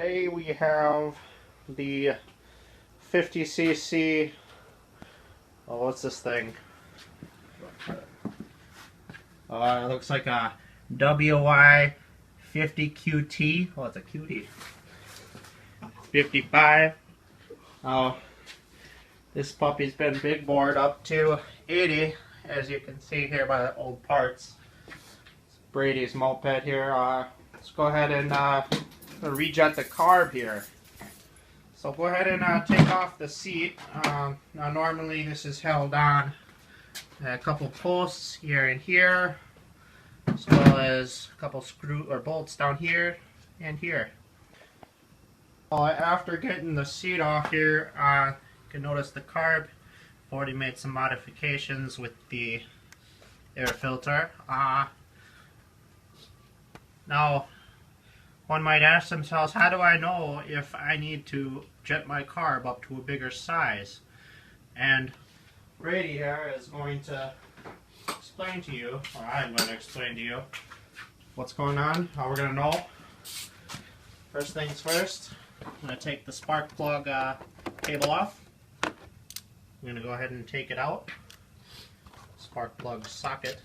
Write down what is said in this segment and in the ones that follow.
today we have the 50cc, oh, what's this thing? It looks like a WY 50QT. Oh, it's a cutie. 55. Oh, this puppy's been big bored up to 80, as you can see here by the old parts. It's Brady's Moped here. Let's go ahead and rejet the carb here. So go ahead and take off the seat. Now normally this is held on a couple posts here and here, as well as a couple screw or bolts down here and here. After getting the seat off here, you can notice the carb. I've already made some modifications with the air filter. Now, one might ask themselves, how do I know if I need to jet my carb up to a bigger size? And Brady here is going to explain to you, or I'm going to explain to you, what's going on, how we're going to know. First things first, I'm going to take the spark plug cable off. I'm going to go ahead and take it out. Spark plug socket.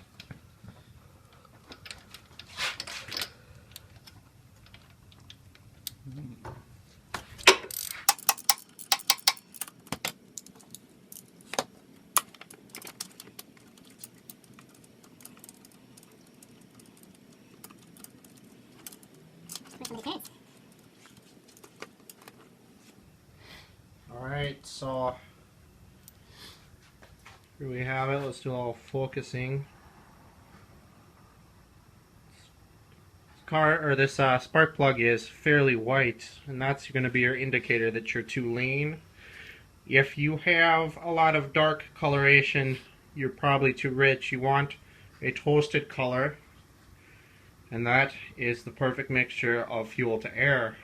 Alright, so here we have it. Let's do a little focusing. This spark plug is fairly white, and that's going to be your indicator that you're too lean. If you have a lot of dark coloration, you're probably too rich. You want a toasted color, and that is the perfect mixture of fuel to air.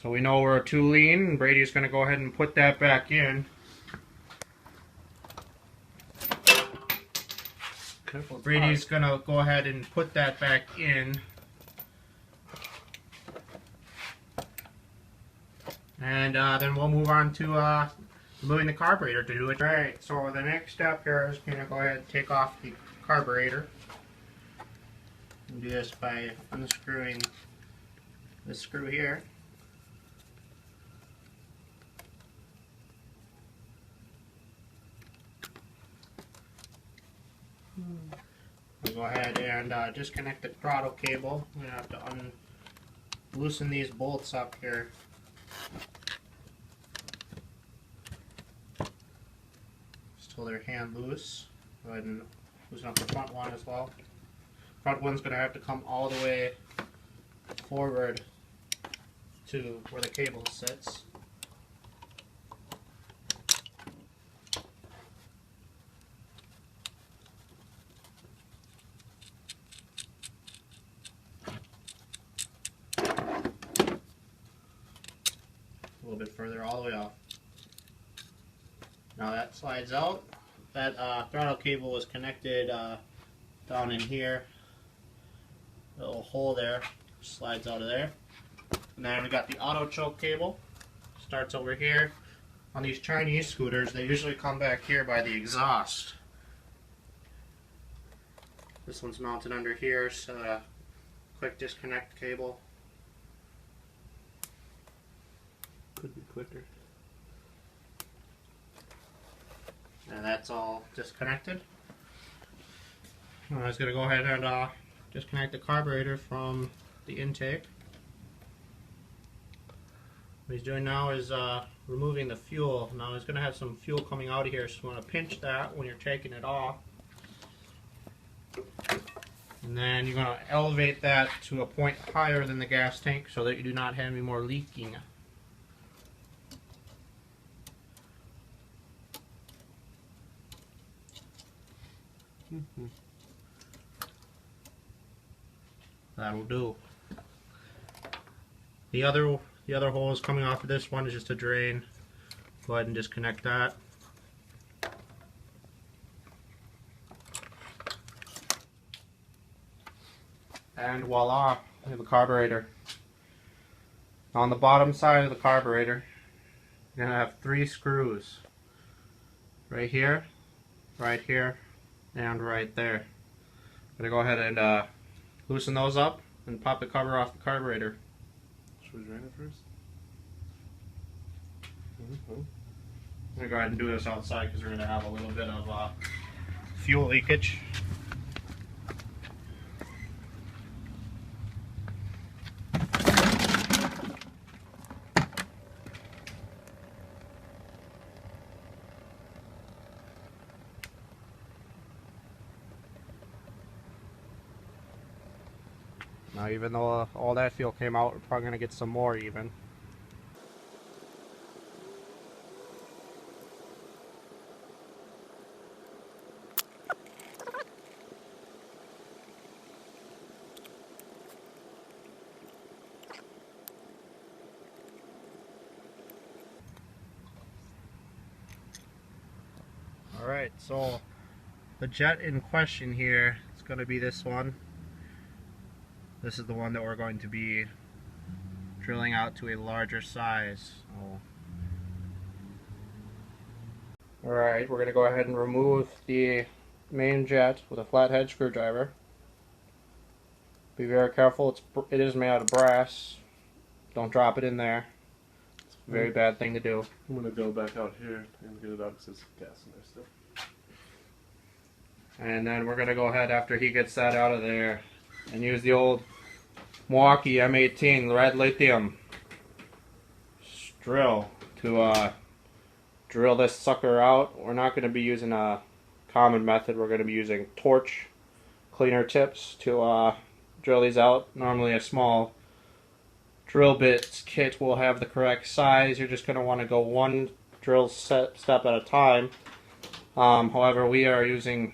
So we know we're too lean, and Brady's going to go ahead and put that back in. Brady's going to go ahead and put that back in. And then we'll move on to removing the carburetor to do it. Alright, so the next step here is going to go ahead and take off the carburetor. And do this by unscrewing the screw here. We'll go ahead and disconnect the throttle cable. I'm going to have to loosen these bolts up here. Just hold their hand loose. Go ahead and loosen up the front one as well. Front one's going to have to come all the way forward to where the cable sits. A little bit further, all the way off. Now that slides out. That throttle cable was connected down in here. A little hole there, slides out of there. And then we got the auto choke cable. Starts over here. On these Chinese scooters, they usually come back here by the exhaust. This one's mounted under here, so quick disconnect cable. Could be quicker. And that's all disconnected. I was going to go ahead and disconnect the carburetor from the intake. What he's doing now is removing the fuel. Now he's going to have some fuel coming out of here, so you want to pinch that when you're taking it off. And then you're going to elevate that to a point higher than the gas tank so that you do not have any more leaking. That'll do. The other hose coming off of this one is just a drain. Go ahead and disconnect that. And voila, we have a carburetor. On the bottom side of the carburetor, you're going to have 3 screws. Right here, and right there. I'm going to go ahead and loosen those up and pop the cover off the carburetor. Should we drain it first? I'm going to go ahead and do this outside because we're going to have a little bit of fuel leakage. Now, even though all that fuel came out, we're probably going to get some more even. Alright, so the jet in question here is going to be this one. This is the one that we're going to be drilling out to a larger size. Alright, we're going to go ahead and remove the main jet with a flathead screwdriver. Be very careful, it is made out of brass. Don't drop it in there. It's a very bad thing to do. I'm going to go back out here and get it out because there's gas in there still. And then we're going to go ahead after he gets that out of there and use the old Milwaukee M18 red lithium drill to drill this sucker out. We're not going to be using a common method. We're going to be using torch cleaner tips to drill these out. Normally a small drill bit kit will have the correct size. You're just going to want to go one drill step at a time. However, we are using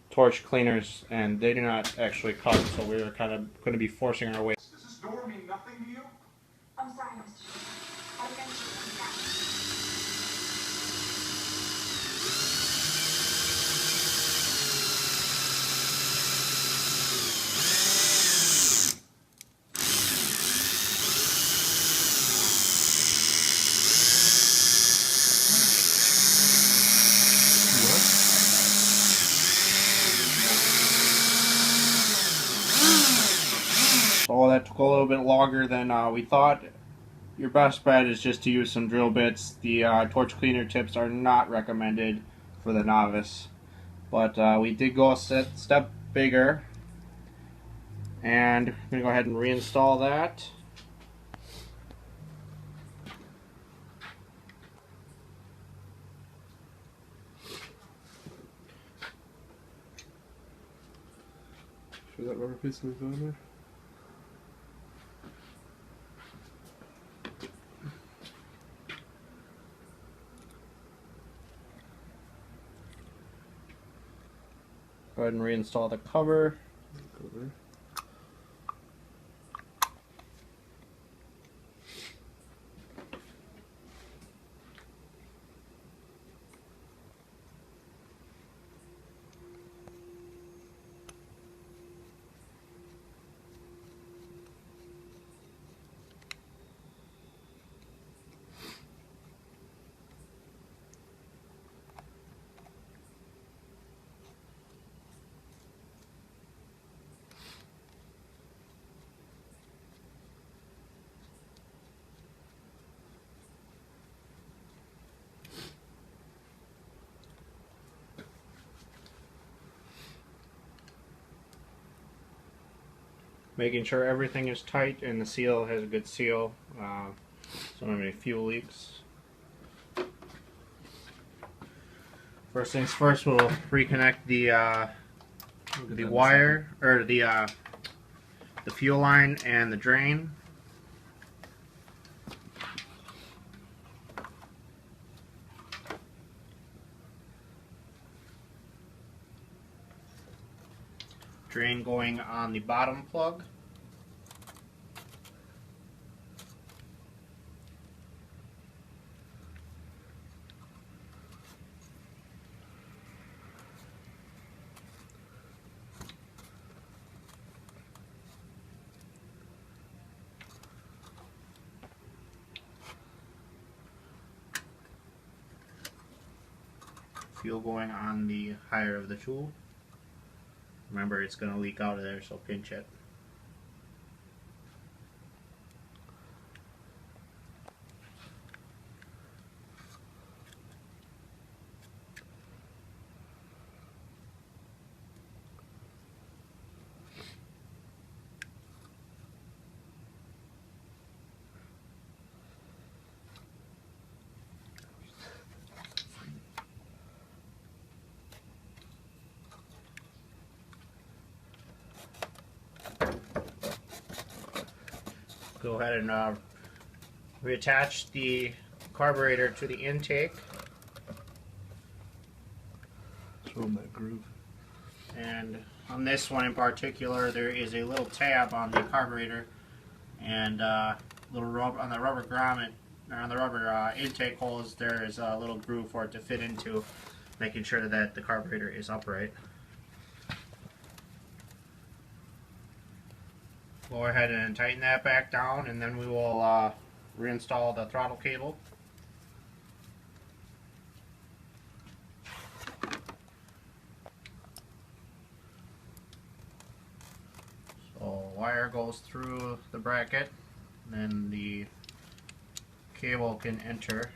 torch cleaners and they do not actually cut, so we're kind of going to be forcing our way. Does this door mean nothing to you? I'm sorry, Mr. I'll get you back. So that took a little bit longer than we thought. Your best bet is just to use some drill bits. The torch cleaner tips are not recommended for the novice. But we did go a step bigger. And I'm going to go ahead and reinstall that. Sure that rubber piece can go in there? Go ahead and reinstall the cover. Go there. Making sure everything is tight and the seal has a good seal, so don't have any fuel leaks. First things first, we'll reconnect the wire, or the fuel line and the drain. Drain going on the bottom plug. fuel going on the higher of the tool. Remember, it's going to leak out of there, so pinch it. Go ahead and reattach the carburetor to the intake. Show them that groove. And on this one in particular, there is a little tab on the carburetor, and little rubber on the rubber grommet, or on the rubber intake holes. There is a little groove for it to fit into, making sure that the carburetor is upright. Go ahead and tighten that back down, and then we will reinstall the throttle cable. So wire goes through the bracket, and then the cable can enter.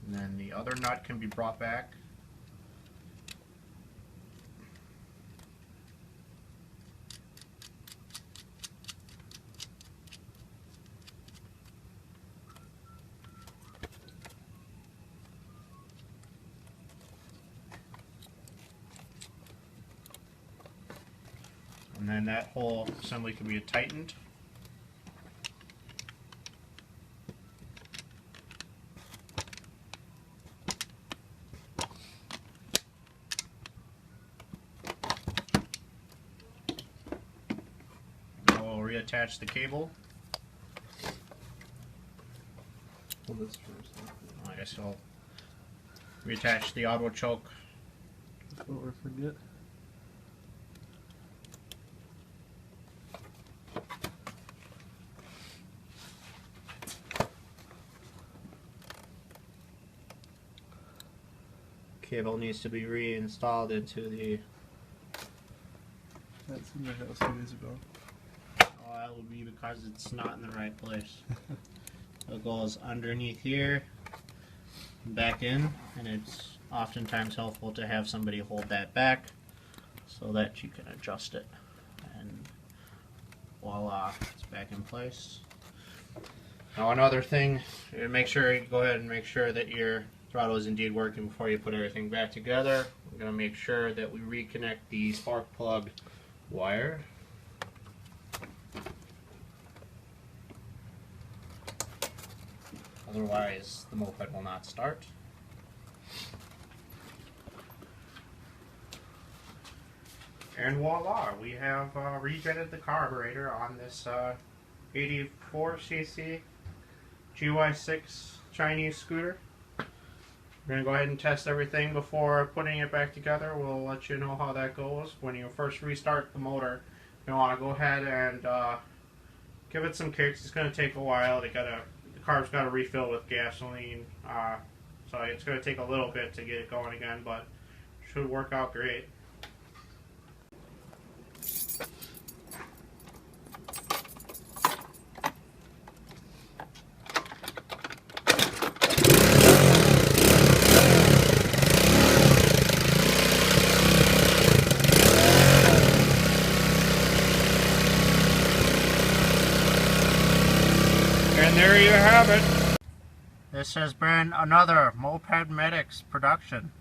And then the other nut can be brought back. And then that whole assembly can be tightened. We'll reattach the cable. Well, this first. I guess I'll reattach the auto choke. Before we forget. Cable needs to be reinstalled into the. That seemed like that was 2 days ago. Oh, that would be because it's not in the right place. It goes underneath here, back in, and it's oftentimes helpful to have somebody hold that back so that you can adjust it. And voila, it's back in place. Now another thing, make sure you go ahead and make sure that your throttle is indeed working before you put everything back together. We're going to make sure that we reconnect the spark plug wire. Otherwise, the moped will not start. And voila, we have rejetted the carburetor on this 84cc GY6 Chinese scooter. We're going to go ahead and test everything before putting it back together. We'll let you know how that goes. When you first restart the motor, you want to go ahead and give it some kicks. It's going to take a while. The carb's got to refill with gasoline, so it's going to take a little bit to get it going again, but it should work out great. And there you have it. This has been another Moped Medics production.